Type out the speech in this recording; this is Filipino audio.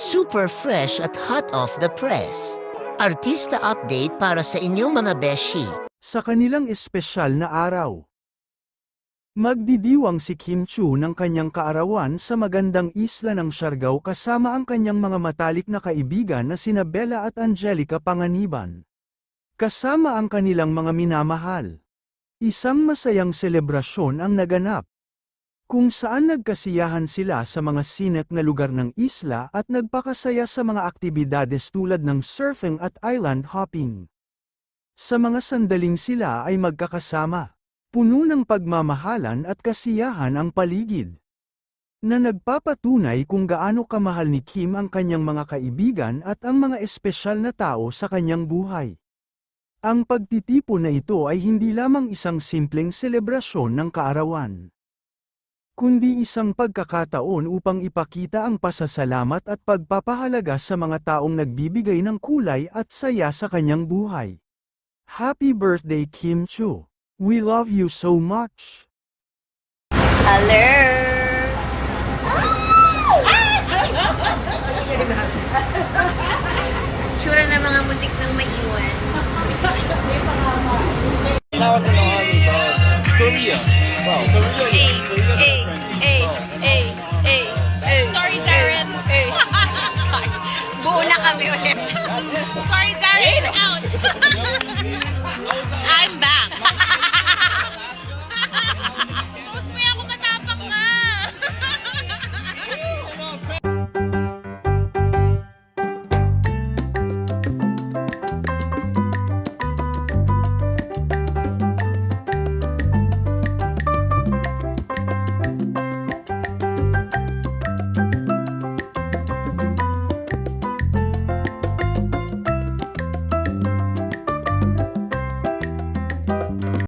Super fresh at hot off the press. Artista update para sa inyong mga beshi. Sa kanilang espesyal na araw, magdidiwang si Kim Chiu ng kanyang kaarawan sa magandang isla ng Siargao kasama ang kanyang mga matalik na kaibigan na sina Bella at Angelica Panganiban. Kasama ang kanilang mga minamahal. Isang masayang selebrasyon ang naganap, kung saan nagkasiyahan sila sa mga sinet na lugar ng isla at nagpakasaya sa mga aktibidades tulad ng surfing at island hopping. Sa mga sandaling sila ay magkakasama, puno ng pagmamahalan at kasiyahan ang paligid, na nagpapatunay kung gaano kamahal ni Kim ang kanyang mga kaibigan at ang mga espesyal na tao sa kanyang buhay. Ang pagtitipon na ito ay hindi lamang isang simpleng selebrasyon ng kaarawan, kundi isang pagkakataon upang ipakita ang pasasalamat at pagpapahalaga sa mga taong nagbibigay ng kulay at saya sa kanyang buhay. Happy birthday, Kim Chiu! We love you so much! Hello! Tsura na mga muntik ng maiwan. Tawag ko lang dito. Korea. Wow. Korea. Sorry, Darren. Buo na kami ulit. Sorry, Darren.